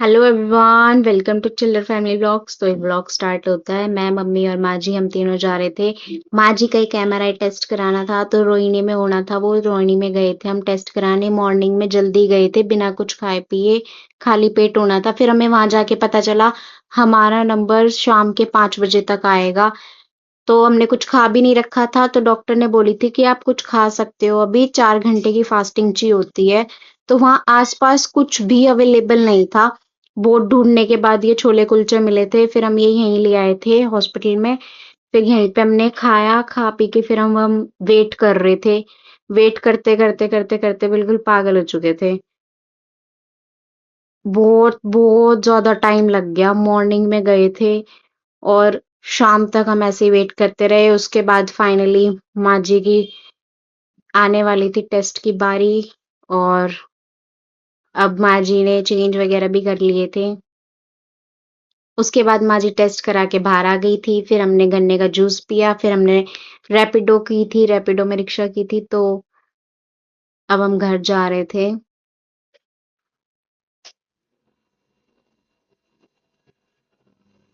Hello everyone, welcome to चिल्लर family vlogs. तो ये व्लॉग स्टार्ट होता है। मैं, मम्मी और माँ जी हम तीनों जा रहे थे। माँ जी का एक एमआरआई टेस्ट कराना था तो रोहिणी में होना था, वो रोहिणी में गए थे हम टेस्ट कराने। मॉर्निंग में जल्दी गए थे, बिना कुछ खाए पिए, खाली पेट होना था। फिर हमें वहां जाके पता चला हमारा नंबर शाम के 5 बजे तक आएगा। तो हमने कुछ खा भी नहीं रखा था, तो डॉक्टर ने बोली थी कि आप कुछ खा सकते हो, अभी 4 घंटे की फास्टिंग ची होती है। तो वहां आसपास कुछ भी अवेलेबल नहीं था। बहुत ढूंढने के बाद ये छोले कुलचे मिले थे, फिर हम ये यहीं ले आए थे हॉस्पिटल में। फिर यहीं पे हमने खाया, खा पी के फिर हम वेट कर रहे थे। वेट करते करते करते करते बिल्कुल पागल हो चुके थे। बहुत बहुत ज्यादा टाइम लग गया। मॉर्निंग में गए थे और शाम तक हम ऐसे ही वेट करते रहे। उसके बाद फाइनली माँ जी की आने वाली थी टेस्ट की बारी। और अब माँ जी ने चेंज वगैरह भी कर लिए थे। उसके बाद माँ जी टेस्ट करा के बाहर आ गई थी। फिर हमने गन्ने का जूस पिया, फिर हमने रैपिडो की थी, रैपिडो में रिक्शा की थी। तो अब हम घर जा रहे थे।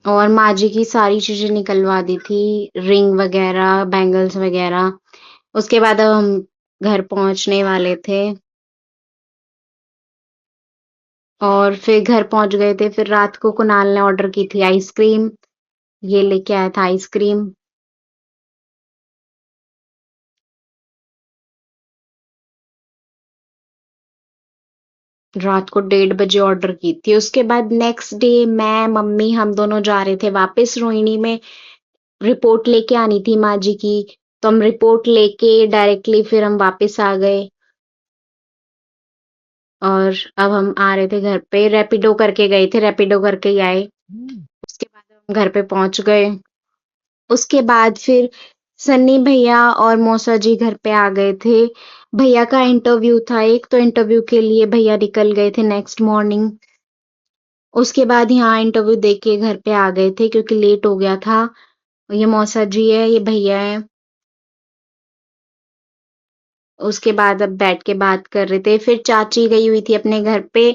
और माँ जी की सारी चीजें निकलवा दी थी, रिंग वगैरह, बैंगल्स वगैरह। उसके बाद अब हम घर पहुंचने वाले थे। और फिर घर पहुंच गए थे। फिर रात को कुणाल ने ऑर्डर की थी आइसक्रीम। ये लेके आया था आइसक्रीम। रात को 1:30 बजे ऑर्डर की थी। उसके बाद नेक्स्ट डे मैं, मम्मी हम दोनों जा रहे थे वापस रोहिणी में। रिपोर्ट लेके आनी थी माँ जी की। तो हम रिपोर्ट लेके डायरेक्टली फिर हम वापस आ गए। और अब हम आ रहे थे घर पे। रैपिडो करके गए थे, रैपिडो करके ही आए। उसके बाद हम घर पे पहुंच गए। उसके बाद फिर सन्नी भैया और मौसा जी घर पे आ गए थे। भैया का इंटरव्यू था एक, तो इंटरव्यू के लिए भैया निकल गए थे नेक्स्ट मॉर्निंग। उसके बाद यहाँ इंटरव्यू देख के घर पे आ गए थे क्योंकि लेट हो गया था। ये मौसा जी है, ये भैया है। उसके बाद अब बैठ के बात कर रहे थे। फिर चाची गई हुई थी अपने घर पे,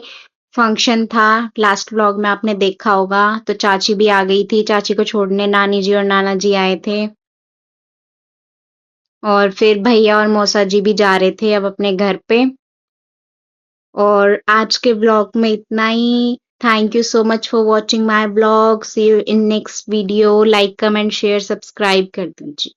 फंक्शन था। लास्ट व्लॉग में आपने देखा होगा। तो चाची भी आ गई थी, चाची को छोड़ने नानी जी और नाना जी आए थे। और फिर भैया और मौसा जी भी जा रहे थे अब अपने घर पे। और आज के ब्लॉग में इतना ही। Thank you so much for watching my blog. See you in next video. Like, comment, share, subscribe कर दीजिए।